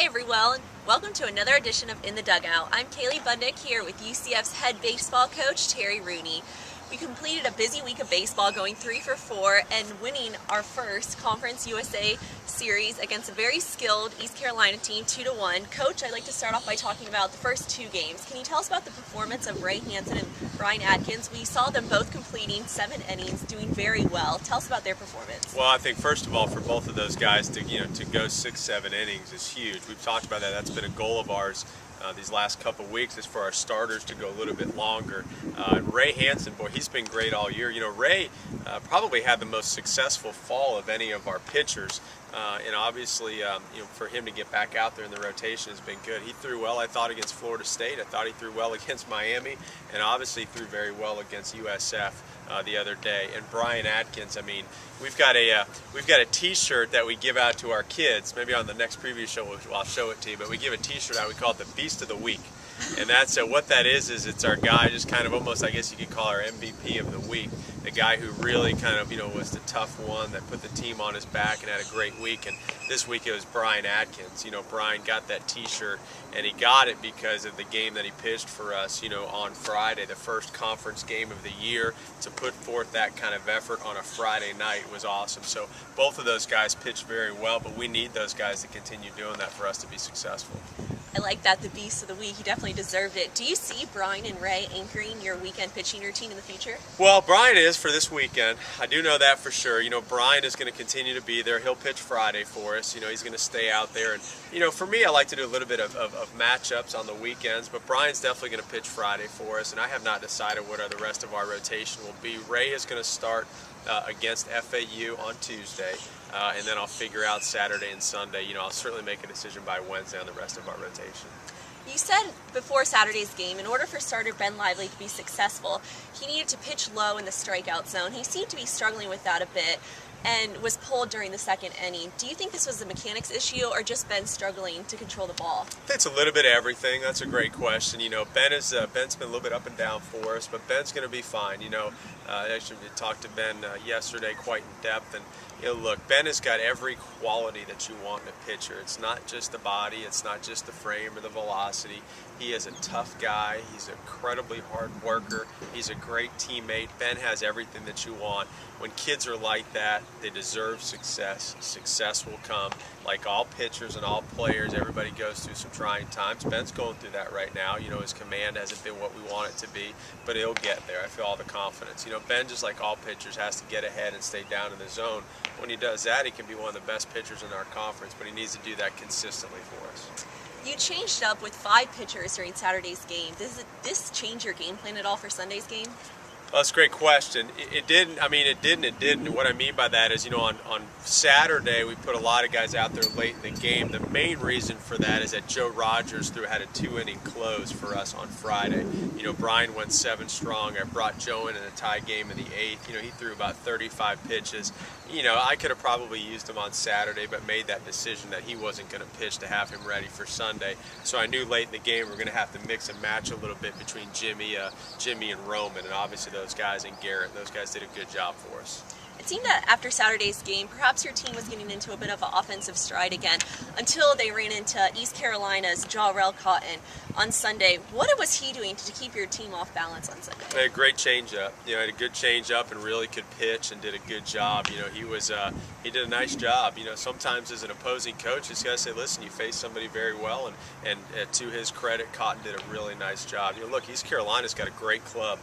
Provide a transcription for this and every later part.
everyone. Welcome to another edition of In the Dugout. I'm Kaley Budnik here with UCF's head baseball coach, Terry Rooney. We completed a busy week of baseball, going 3 for 4 and winning our first Conference USA series against a very skilled East Carolina team, 2-1. Coach, I'd like to start off by talking about the first 2 games. Can you tell us about the performance of Ray Hanson and Brian Adkins? We saw them both completing 7 innings, doing very well. Tell us about their performance. Well, I think first of all, for both of those guys to go 6-7 innings is huge. We've talked about that. That's been a goal of ours. These last couple of weeks is for our starters to go a little bit longer. Ray Hanson, boy, he's been great all year. You know, Ray probably had the most successful fall of any of our pitchers. And obviously, for him to get back out there in the rotation has been good. He threw well, I thought, against Florida State. I thought he threw well against Miami, and obviously threw very well against USF the other day. And Brian Adkins, I mean, we've got a T-shirt that we give out to our kids. Maybe on the next preview show I'll show it to you. But we give a T-shirt out. We call it the Beast of the Week. And that's what that is it's our guy, just kind of almost, I guess you could call our MVP of the week. The guy who really kind of, was the tough one that put the team on his back and had a great week. And this week it was Brian Adkins. Brian got that T-shirt, and he got it because of the game that he pitched for us, on Friday, the first conference game of the year. To put forth that kind of effort on a Friday night was awesome. So both of those guys pitched very well, but we need those guys to continue doing that for us to be successful. I like that, the Beast of the Week. He definitely deserved it. Do you see Brian and Ray anchoring your weekend pitching routine in the future? Well, Brian is for this weekend. I do know that for sure. Brian is going to continue to be there. He'll pitch Friday for us. He's going to stay out there. And, for me, I like to do a little bit of matchups on the weekends, but Brian's definitely going to pitch Friday for us, and I have not decided what the rest of our rotation will be. Ray is going to start against FAU on Tuesday. And then I'll figure out Saturday and Sunday. I'll certainly make a decision by Wednesday on the rest of our rotation. You said before Saturday's game, in order for starter Ben Lively to be successful, he needed to pitch low in the strikeout zone. He seemed to be struggling with that a bit and was pulled during the second inning. Do you think this was a mechanics issue or just Ben struggling to control the ball? I think it's a little bit of everything. That's a great question. Ben's been a little bit up and down for us, but Ben's going to be fine. I actually talked to Ben yesterday quite in depth, and look, Ben has got every quality that you want in a pitcher. It's not just the body, it's not just the frame or the velocity. He is a tough guy. He's an incredibly hard worker. He's a great teammate. Ben has everything that you want. When kids are like that, they deserve success. Success will come. Like all pitchers and all players, everybody goes through some trying times. Ben's going through that right now. His command hasn't been what we want it to be, but he'll get there. I feel all the confidence. Ben, just like all pitchers, has to get ahead and stay down in the zone. When he does that, he can be one of the best pitchers in our conference, but he needs to do that consistently for us. You changed up with 5 pitchers during Saturday's game. Does this change your game plan at all for Sunday's game? Well, that's a great question. It didn't. I mean, it didn't. What I mean by that is, on Saturday, we put a lot of guys out there late in the game. The main reason for that is that Joe Rogers had a 2-inning close for us on Friday. Brian went 7 strong. I brought Joe in a tie game in the 8th. He threw about 35 pitches. I could have probably used him on Saturday, but made that decision that he wasn't going to pitch to have him ready for Sunday. So I knew late in the game we were going to have to mix and match a little bit between Jimmy and Roman, and obviously those guys and Garrett. Those guys did a good job for us. It seemed that after Saturday's game, perhaps your team was getting into a bit of an offensive stride again until they ran into East Carolina's Jarrell Cotton on Sunday. What was he doing to keep your team off balance on Sunday? He had a great changeup. Had a good changeup and really could pitch and did a good job. He did a nice job. Sometimes as an opposing coach, it's got to say, listen, you face somebody very well, and to his credit, Cotton did a really nice job. Look, East Carolina's got a great club.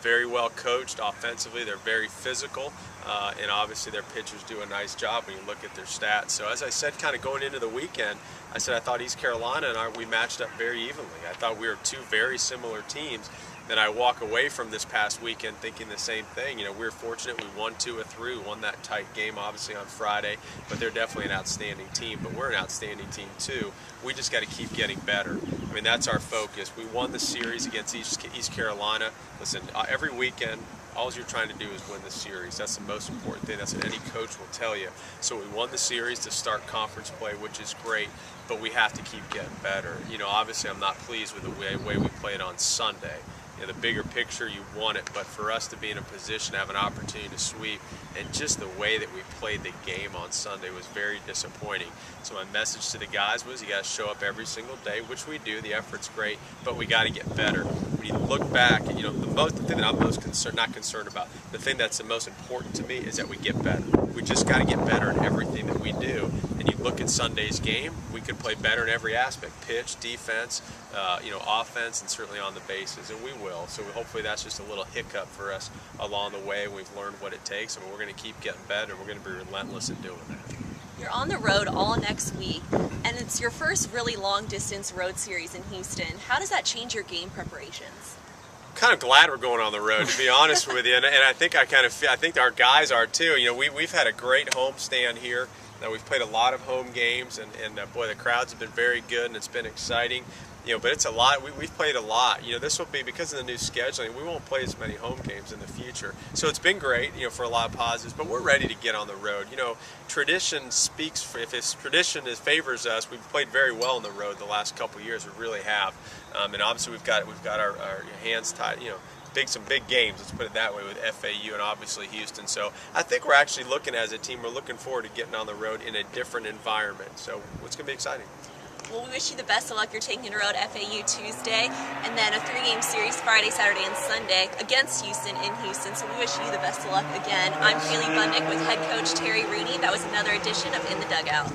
Very well coached offensively. They're very physical, and obviously their pitchers do a nice job when you look at their stats. So as I said, kind of going into the weekend, I said I thought East Carolina and we matched up very evenly. I thought we were 2 very similar teams. Then I walk away from this past weekend thinking the same thing. We were fortunate. We won 2 of 3. We won that tight game, obviously, on Friday. But they're definitely an outstanding team. But we're an outstanding team, too. We just got to keep getting better. I mean, that's our focus. We won the series against East Carolina. Listen, every weekend, all you're trying to do is win the series. That's the most important thing. That's what any coach will tell you. So we won the series to start conference play, which is great. But we have to keep getting better. Obviously, I'm not pleased with the way we played on Sunday. the bigger picture, you want it, but for us to be in a position to have an opportunity to sweep, and just the way that we played the game on Sunday was very disappointing. So my message to the guys was, you got to show up every single day, which we do. The effort's great, but we got to get better. When you look back, and the thing that I'm most not concerned about, the thing that's the most important to me is that we get better. We just got to get better in everything that we do. And you look at Sunday's game, we could play better in every aspect: pitch, defense, offense, and certainly on the bases, and we will. So hopefully that's just a little hiccup for us along the way. We've learned what it takes, and we're going to keep getting better. We're going to be relentless in doing that. You're on the road all next week, and it's your first really long-distance road series in Houston. How does that change your game preparations? Kind of glad we're going on the road, to be honest with you, and I think I think our guys are too. We've had a great home stand here. Now, we've played a lot of home games, and boy, the crowds have been very good, and it's been exciting. But it's a lot. We've played a lot. This will be, because of the new scheduling, we won't play as many home games in the future. So it's been great, for a lot of positives, but we're ready to get on the road. Tradition speaks for, if it's tradition that favors us, we've played very well on the road the last couple of years. We really have. And obviously we've got our hands tied, some big games, let's put it that way, with FAU and obviously Houston. So I think we're actually looking, as a team, we're looking forward to getting on the road in a different environment. So it's going to be exciting. Well, we wish you the best of luck. You're taking the road FAU Tuesday, and then a 3-game series Friday, Saturday, and Sunday against Houston in Houston. So we wish you the best of luck again. I'm Kaley Budnik with head coach Terry Rooney. That was another edition of In the Dugout.